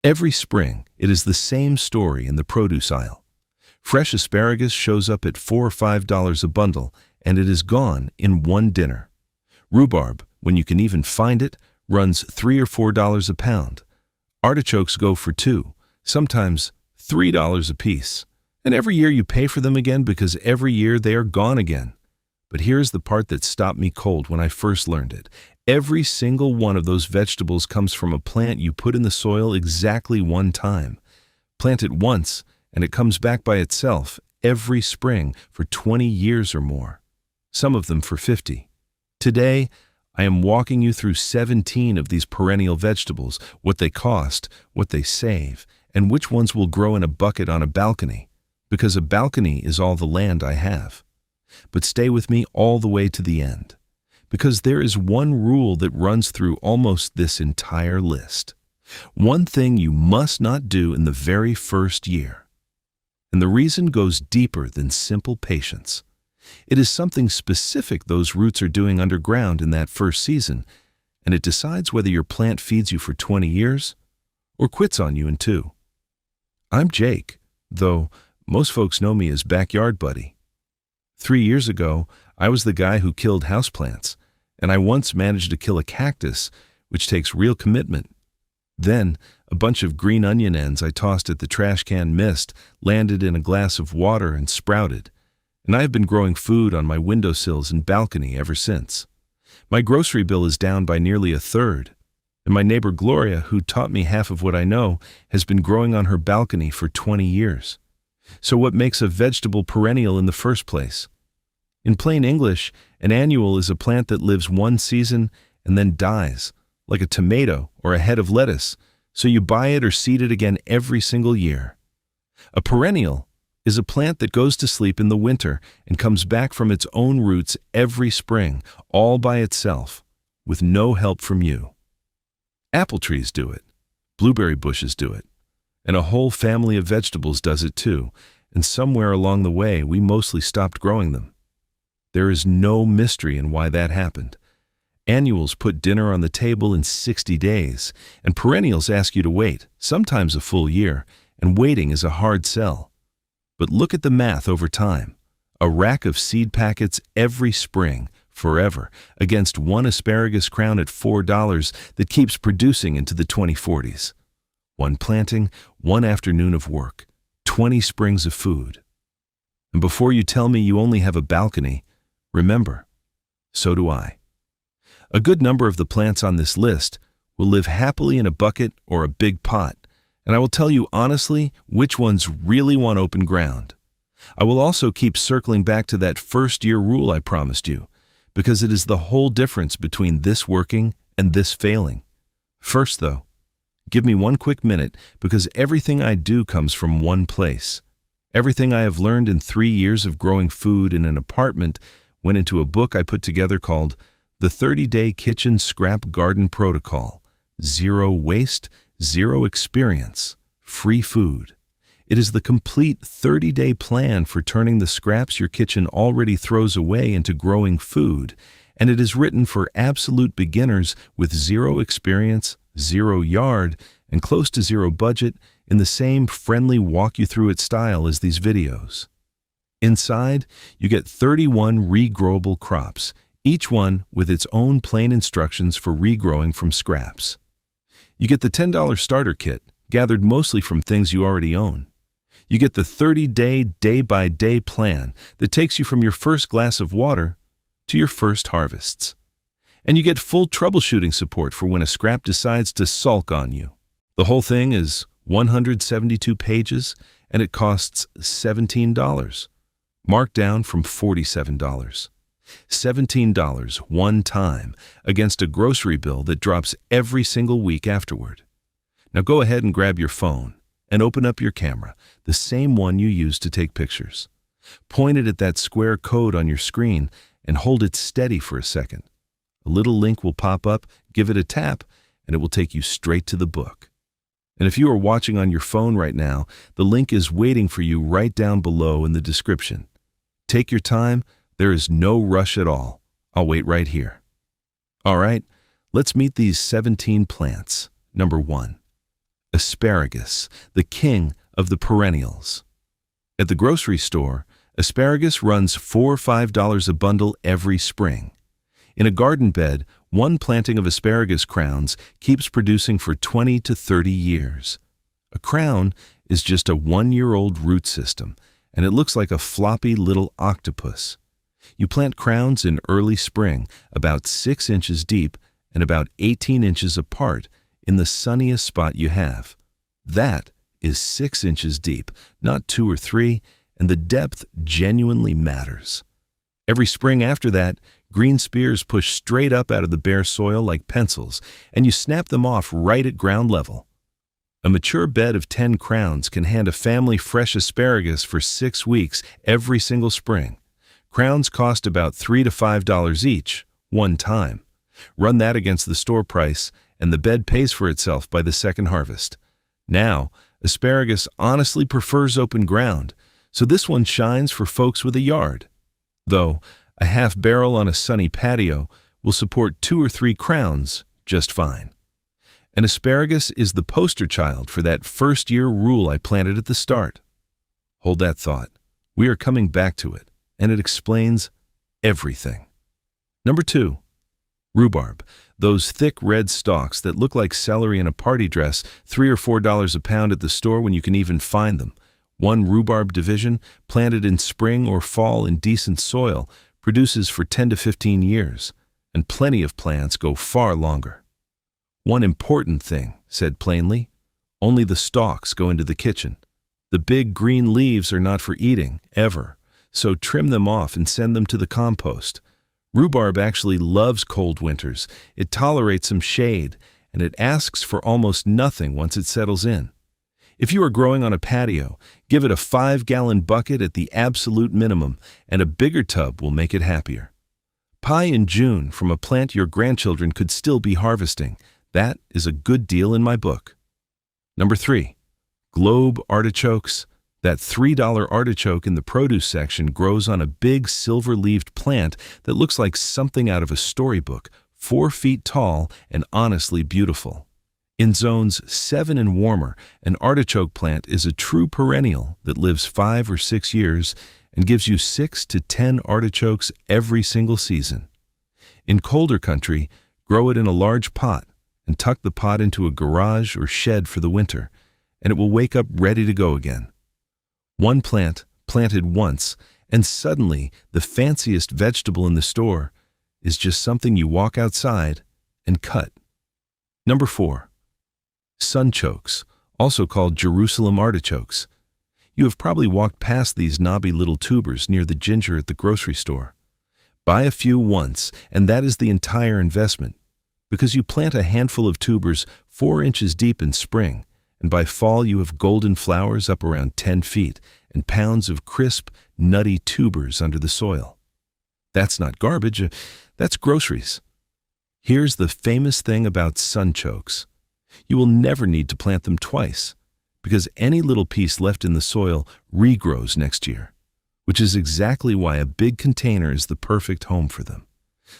Every spring, it is the same story in the produce aisle. Fresh asparagus shows up at $4 or $5 a bundle, and it is gone in one dinner. Rhubarb, when you can even find it, runs $3 or $4 a pound. Artichokes go for $2, sometimes $3 a piece. And every year you pay for them again because every year they are gone again. But here's the part that stopped me cold when I first learned it. Every single one of those vegetables comes from a plant you put in the soil exactly one time. Plant it once, and it comes back by itself every spring for 20 years or more. Some of them for 50. Today, I am walking you through 17 of these perennial vegetables, what they cost, what they save, and which ones will grow in a bucket on a balcony, because a balcony is all the land I have. But stay with me all the way to the end, because there is one rule that runs through almost this entire list. One thing you must not do in the very first year. And the reason goes deeper than simple patience. It is something specific those roots are doing underground in that first season, and it decides whether your plant feeds you for 20 years or quits on you in 2. I'm Jake, though most folks know me as Backyard Buddy. 3 years ago, I was the guy who killed houseplants, and I once managed to kill a cactus, which takes real commitment. Then, a bunch of green onion ends I tossed at the trash can missed, landed in a glass of water, and sprouted. And I have been growing food on my windowsills and balcony ever since. My grocery bill is down by nearly 1/3, and my neighbor Gloria, who taught me half of what I know, has been growing on her balcony for 20 years. So what makes a vegetable perennial in the first place? In plain English, an annual is a plant that lives one season and then dies, like a tomato or a head of lettuce, so you buy it or seed it again every single year. A perennial is a plant that goes to sleep in the winter and comes back from its own roots every spring, all by itself, with no help from you. Apple trees do it, blueberry bushes do it, and a whole family of vegetables does it too, and somewhere along the way we mostly stopped growing them. There is no mystery in why that happened. Annuals put dinner on the table in 60 days, and perennials ask you to wait, sometimes a full year, and waiting is a hard sell. But look at the math over time. A rack of seed packets every spring, forever, against one asparagus crown at $4 that keeps producing into the 2040s. One planting, one afternoon of work, 20 springs of food. And before you tell me you only have a balcony, remember, so do I. A good number of the plants on this list will live happily in a bucket or a big pot, and I will tell you honestly which ones really want open ground. I will also keep circling back to that first-year rule I promised you, because it is the whole difference between this working and this failing. First, though, give me one quick minute, because everything I do comes from one place. Everything I have learned in 3 years of growing food in an apartment went into a book I put together called The 30-Day Kitchen Scrap Garden Protocol: Zero Waste, Zero Experience, Free Food. It is the complete 30-day plan for turning the scraps your kitchen already throws away into growing food, and it is written for absolute beginners with zero experience, 0 yard, and close to 0 budget in the same friendly walk-you-through-it style as these videos. Inside, you get 31 regrowable crops, each one with its own plain instructions for regrowing from scraps. You get the $10 starter kit, gathered mostly from things you already own. You get the 30-day, day-by-day plan that takes you from your first glass of water to your first harvests. And you get full troubleshooting support for when a scrap decides to sulk on you. The whole thing is 172 pages, and it costs $17, marked down from $47. $17 one time against a grocery bill that drops every single week afterward. Now go ahead and grab your phone and open up your camera, the same one you use to take pictures. Point it at that square code on your screen and hold it steady for a second. A little link will pop up, give it a tap, and it will take you straight to the book. And if you are watching on your phone right now, the link is waiting for you right down below in the description. Take your time. There is no rush at all. I'll wait right here. All right, let's meet these 17 plants. Number 1, Asparagus, the king of the perennials. At the grocery store, asparagus runs $4 or $5 a bundle every spring. In a garden bed, one planting of asparagus crowns keeps producing for 20 to 30 years. A crown is just a one-year-old root system, and it looks like a floppy little octopus. You plant crowns in early spring, about 6 inches deep and about 18 inches apart in the sunniest spot you have. That is 6 inches deep, not 2 or 3, and the depth genuinely matters. Every spring after that, green spears push straight up out of the bare soil like pencils, and you snap them off right at ground level. A mature bed of 10 crowns can hand a family fresh asparagus for 6 weeks every single spring. Crowns cost about $3 to $5 each, one time. Run that against the store price, and the bed pays for itself by the second harvest. Now, asparagus honestly prefers open ground, so this one shines for folks with a yard. Though, a half barrel on a sunny patio will support 2 or 3 crowns just fine. And asparagus is the poster child for that first-year rule I planted at the start. Hold that thought. We are coming back to it, and it explains everything. Number 2. Rhubarb, those thick red stalks that look like celery in a party dress, $3 or $4 a pound at the store when you can even find them. One rhubarb division, planted in spring or fall in decent soil, produces for 10 to 15 years, and plenty of plants go far longer. One important thing, said plainly, only the stalks go into the kitchen. The big green leaves are not for eating, ever, so trim them off and send them to the compost. Rhubarb actually loves cold winters. It tolerates some shade, and it asks for almost nothing once it settles in. If you are growing on a patio, give it a 5-gallon bucket at the absolute minimum, and a bigger tub will make it happier. Pie in June from a plant your grandchildren could still be harvesting. That is a good deal in my book. Number 3. Globe artichokes. That $3 artichoke in the produce section grows on a big silver-leaved plant that looks like something out of a storybook, 4 feet tall and honestly beautiful. In zones 7 and warmer, an artichoke plant is a true perennial that lives 5 or 6 years and gives you 6 to 10 artichokes every single season. In colder country, grow it in a large pot and tuck the pot into a garage or shed for the winter, and it will wake up ready to go again. One plant, planted once, and suddenly the fanciest vegetable in the store is just something you walk outside and cut. Number 4. Sunchokes, also called Jerusalem artichokes. You have probably walked past these knobby little tubers near the ginger at the grocery store. Buy a few once, and that is the entire investment, because you plant a handful of tubers 4 inches deep in spring, and by fall you have golden flowers up around 10 feet and pounds of crisp, nutty tubers under the soil. That's not garbage, that's groceries. Here's the famous thing about sunchokes. You will never need to plant them twice, because any little piece left in the soil regrows next year, which is exactly why a big container is the perfect home for them.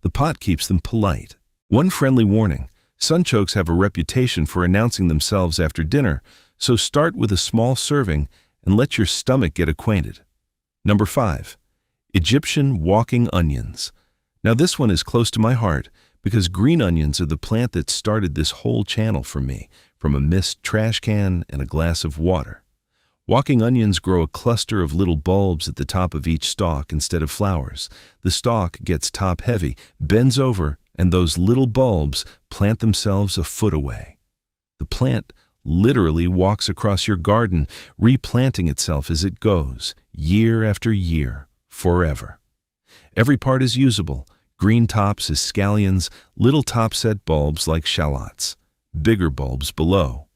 The pot keeps them polite. One friendly warning: sunchokes have a reputation for announcing themselves after dinner, so start with a small serving and let your stomach get acquainted. Number 5. Egyptian walking onions. Now this one is close to my heart because green onions are the plant that started this whole channel for me, from a mist trash can and a glass of water. Walking onions grow a cluster of little bulbs at the top of each stalk instead of flowers. The stalk gets top-heavy, bends over, and those little bulbs plant themselves a foot away. The plant literally walks across your garden, replanting itself as it goes, year after year, forever. Every part is usable. Green tops as scallions, little topset bulbs like shallots, bigger bulbs below.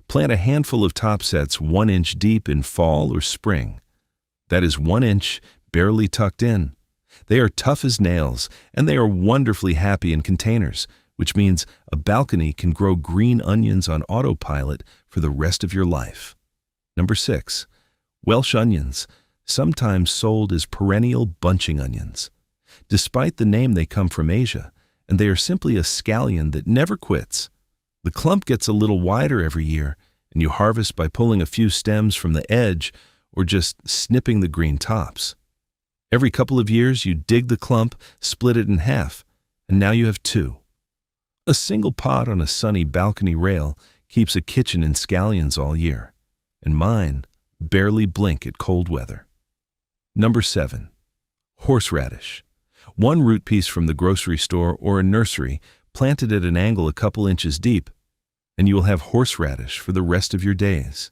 Plant a handful of topsets 1 inch deep in fall or spring. That is 1 inch, barely tucked in. They are tough as nails, and they are wonderfully happy in containers, which means a balcony can grow green onions on autopilot for the rest of your life. Number 6. Welsh onions, sometimes sold as perennial bunching onions. Despite the name, they come from Asia, and they are simply a scallion that never quits. The clump gets a little wider every year, and you harvest by pulling a few stems from the edge or just snipping the green tops. Every couple of years, you dig the clump, split it in half, and now you have two. A single pot on a sunny balcony rail keeps a kitchen in scallions all year, and mine barely blink at cold weather. Number 7. Horseradish. One root piece from the grocery store or a nursery planted at an angle a couple inches deep, and you will have horseradish for the rest of your days.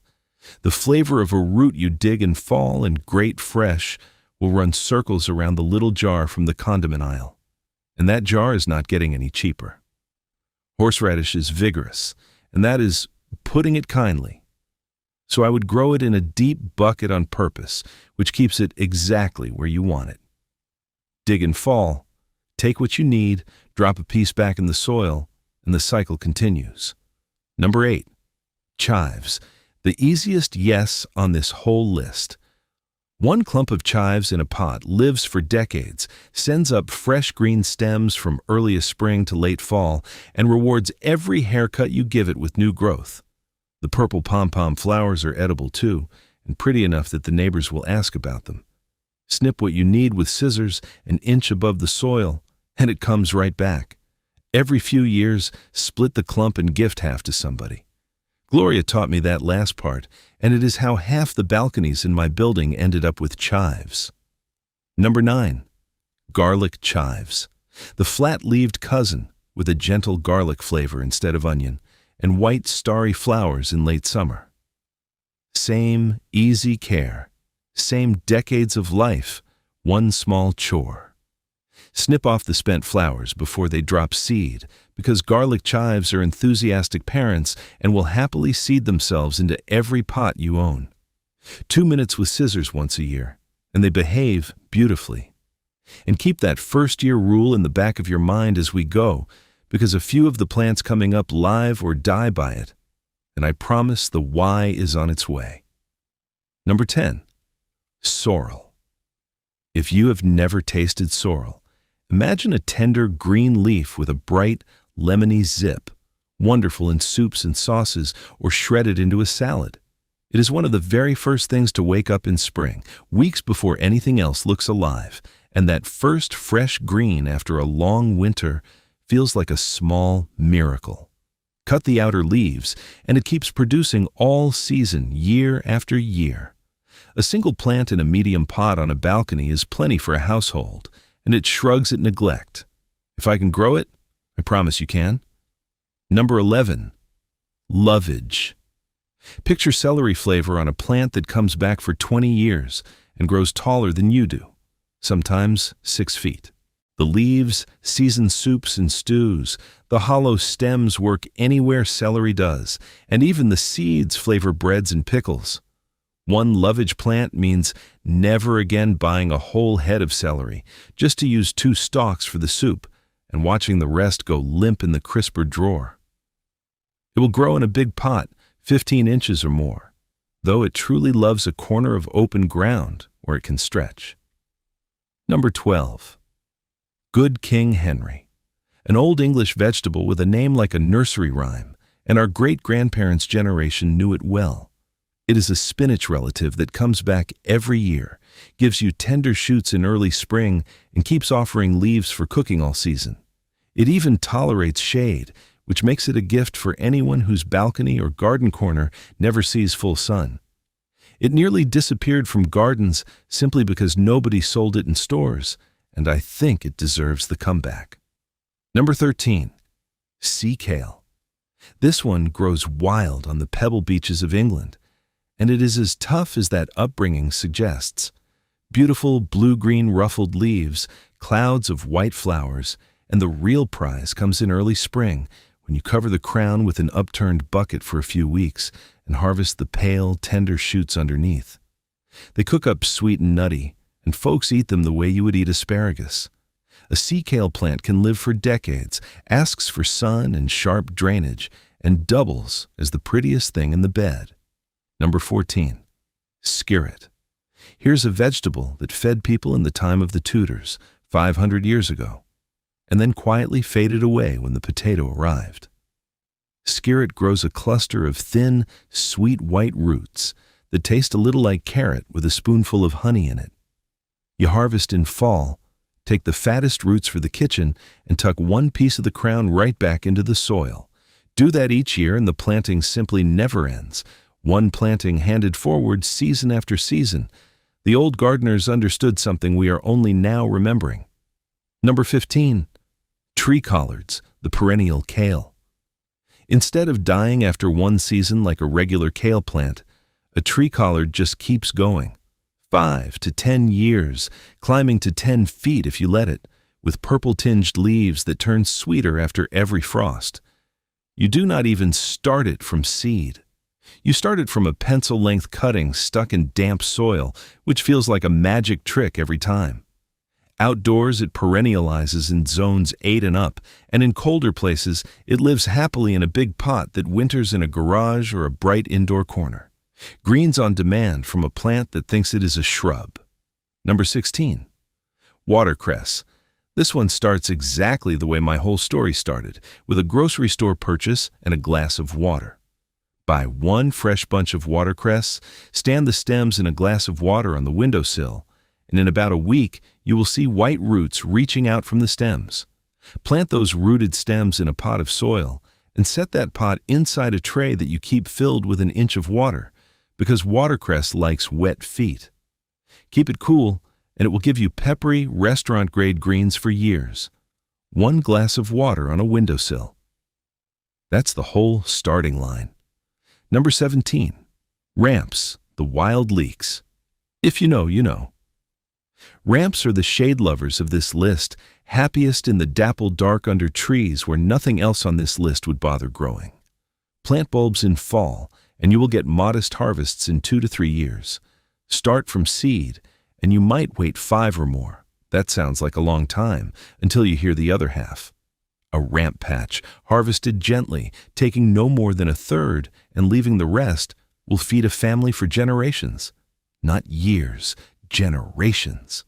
The flavor of a root you dig in fall and grate fresh will run circles around the little jar from the condiment aisle, and that jar is not getting any cheaper. Horseradish is vigorous, and that is putting it kindly. So I would grow it in a deep bucket on purpose, which keeps it exactly where you want it. Dig in fall, take what you need, drop a piece back in the soil, and the cycle continues. Number 8. Chives. The easiest yes on this whole list. One clump of chives in a pot lives for decades, sends up fresh green stems from earliest spring to late fall, and rewards every haircut you give it with new growth. The purple pom-pom flowers are edible too, and pretty enough that the neighbors will ask about them. Snip what you need with scissors an inch above the soil, and it comes right back. Every few years, split the clump and gift half to somebody. Gloria taught me that last part, and it is how half the balconies in my building ended up with chives. Number 9. Garlic chives. The flat-leaved cousin with a gentle garlic flavor instead of onion, and white starry flowers in late summer. Same easy care, same decades of life, one small chore. Snip off the spent flowers before they drop seed, because garlic chives are enthusiastic parents and will happily seed themselves into every pot you own. 2 minutes with scissors once a year, and they behave beautifully. And keep that first-year rule in the back of your mind as we go, because a few of the plants coming up live or die by it, and I promise the Y is on its way. Number 10. Sorrel. If you have never tasted sorrel, imagine a tender green leaf with a bright, lemony zip, wonderful in soups and sauces or shredded into a salad. It is one of the very first things to wake up in spring, weeks before anything else looks alive, and that first fresh green after a long winter feels like a small miracle. Cut the outer leaves, and it keeps producing all season, year after year. A single plant in a medium pot on a balcony is plenty for a household, and it shrugs at neglect. If I can grow it, I promise you can. Number 11. Lovage. Picture celery flavor on a plant that comes back for 20 years and grows taller than you do, sometimes 6 feet. The leaves season soups and stews, the hollow stems work anywhere celery does, and even the seeds flavor breads and pickles. One lovage plant means never again buying a whole head of celery, just to use 2 stalks for the soup and watching the rest go limp in the crisper drawer. It will grow in a big pot, 15 inches or more, though it truly loves a corner of open ground where it can stretch. Number 12. Good King Henry. An old English vegetable with a name like a nursery rhyme, and our great-grandparents' generation knew it well. It is a spinach relative that comes back every year, gives you tender shoots in early spring, and keeps offering leaves for cooking all season. It even tolerates shade, which makes it a gift for anyone whose balcony or garden corner never sees full sun. It nearly disappeared from gardens simply because nobody sold it in stores, and I think it deserves the comeback. Number 13. Sea kale. This one grows wild on the pebble beaches of England, and it is as tough as that upbringing suggests. Beautiful blue-green ruffled leaves, clouds of white flowers, and the real prize comes in early spring when you cover the crown with an upturned bucket for a few weeks and harvest the pale, tender shoots underneath. They cook up sweet and nutty, and folks eat them the way you would eat asparagus. A sea kale plant can live for decades, asks for sun and sharp drainage, and doubles as the prettiest thing in the bed. Number 14. Skirret. Here's a vegetable that fed people in the time of the Tudors, 500 years ago, and then quietly faded away when the potato arrived. Skirret grows a cluster of thin, sweet white roots that taste a little like carrot with a spoonful of honey in it. You harvest in fall, take the fattest roots for the kitchen, and tuck one piece of the crown right back into the soil. Do that each year and the planting simply never ends. One planting handed forward season after season. The old gardeners understood something we are only now remembering. Number 15. Tree collards, the perennial kale. Instead of dying after one season like a regular kale plant, a tree collard just keeps going. 5 to 10 years, climbing to 10 feet if you let it, with purple-tinged leaves that turn sweeter after every frost. You do not even start it from seed. You start it from a pencil-length cutting stuck in damp soil, which feels like a magic trick every time. Outdoors, it perennializes in zones 8 and up, and in colder places, it lives happily in a big pot that winters in a garage or a bright indoor corner. Greens on demand from a plant that thinks it is a shrub. Number 16. Watercress. This one starts exactly the way my whole story started, with a grocery store purchase and a glass of water. Buy one fresh bunch of watercress, stand the stems in a glass of water on the windowsill, and in about a week, you will see white roots reaching out from the stems. Plant those rooted stems in a pot of soil, and set that pot inside a tray that you keep filled with an inch of water, because watercress likes wet feet. Keep it cool, and it will give you peppery, restaurant-grade greens for years. One glass of water on a windowsill. That's the whole starting line. Number 17. Ramps, the wild leeks. If you know, you know. Ramps are the shade lovers of this list, happiest in the dappled dark under trees where nothing else on this list would bother growing. Plant bulbs in fall, and you will get modest harvests in 2 to 3 years. Start from seed, and you might wait 5 or more. That sounds like a long time, until you hear the other half. A ramp patch, harvested gently, taking no more than a third and leaving the rest, will feed a family for generations. Not years, generations.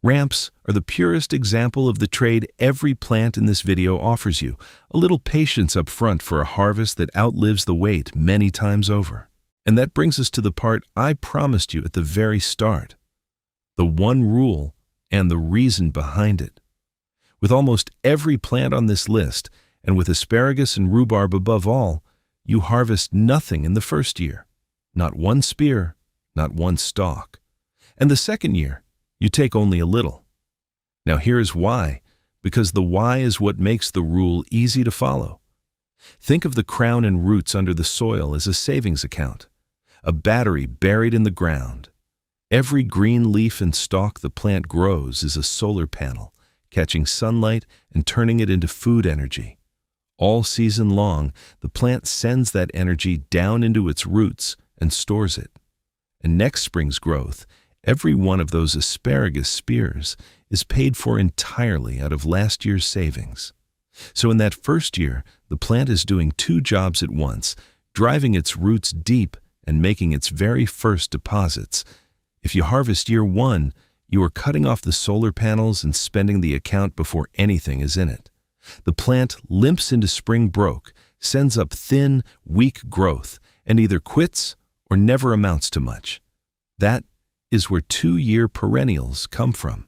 Ramps are the purest example of the trade every plant in this video offers you, a little patience up front for a harvest that outlives the wait many times over. And that brings us to the part I promised you at the very start. The one rule and the reason behind it. With almost every plant on this list, and with asparagus and rhubarb above all, you harvest nothing in the first year. Not one spear, not one stalk. And the second year, you take only a little. Now here is why, because the why is what makes the rule easy to follow. Think of the crown and roots under the soil as a savings account, a battery buried in the ground. Every green leaf and stalk the plant grows is a solar panel, catching sunlight and turning it into food energy. All season long, the plant sends that energy down into its roots and stores it. And next spring's growth, every one of those asparagus spears is paid for entirely out of last year's savings. So in that first year, the plant is doing 2 jobs at once, driving its roots deep and making its very first deposits. If you harvest year 1, you are cutting off the solar panels and spending the account before anything is in it. The plant limps into spring broke, sends up thin, weak growth, and either quits or never amounts to much. That is where 2-year perennials come from.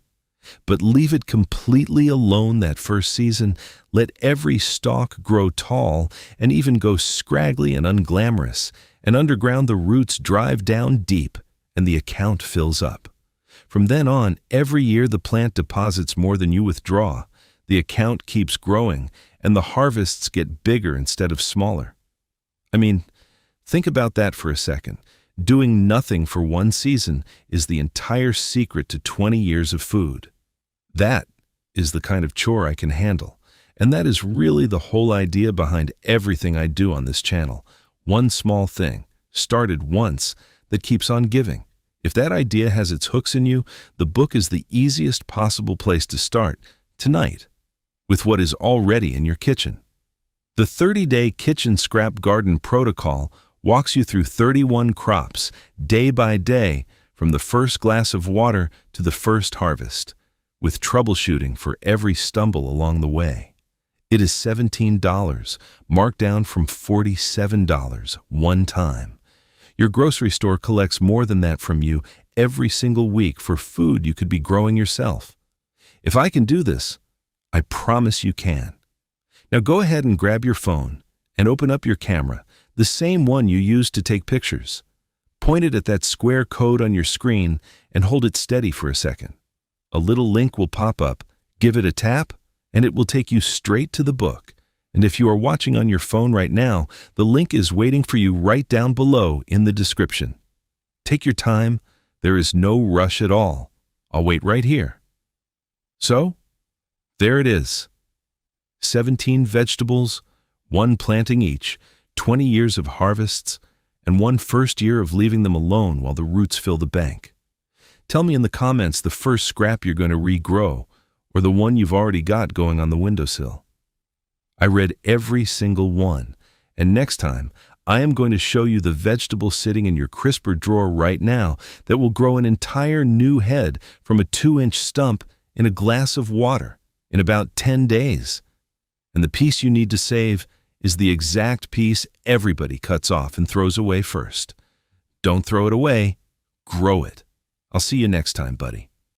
But leave it completely alone that first season, let every stalk grow tall and even go scraggly and unglamorous, and underground the roots drive down deep and the account fills up. From then on, every year the plant deposits more than you withdraw, the account keeps growing, and the harvests get bigger instead of smaller. I mean, think about that for a second. Doing nothing for one season is the entire secret to 20 years of food. That is the kind of chore I can handle, and that is really the whole idea behind everything I do on this channel. One small thing, started once, that keeps on giving. If that idea has its hooks in you, the book is the easiest possible place to start, tonight, with what is already in your kitchen. The 30-day Kitchen Scrap Garden Protocol walks you through 31 crops, day by day, from the first glass of water to the first harvest, with troubleshooting for every stumble along the way. It is $17, marked down from $47 one time. Your grocery store collects more than that from you every single week for food you could be growing yourself. If I can do this, I promise you can. Now go ahead and grab your phone and open up your camera, the same one you used to take pictures. Point it at that square code on your screen and hold it steady for a second. A little link will pop up, give it a tap, and it will take you straight to the book. And if you are watching on your phone right now, the link is waiting for you right down below in the description. Take your time. There is no rush at all. I'll wait right here. So, there it is. 17 vegetables, 1 planting each, 20 years of harvests, and 1 first year of leaving them alone while the roots fill the bank. Tell me in the comments the first scrap you're going to regrow, or the one you've already got going on the windowsill. I read every single one, and next time I am going to show you the vegetable sitting in your crisper drawer right now that will grow an entire new head from a 2-inch stump in a glass of water in about 10 days. And the piece you need to save is the exact piece everybody cuts off and throws away first. Don't throw it away, grow it. I'll see you next time, buddy.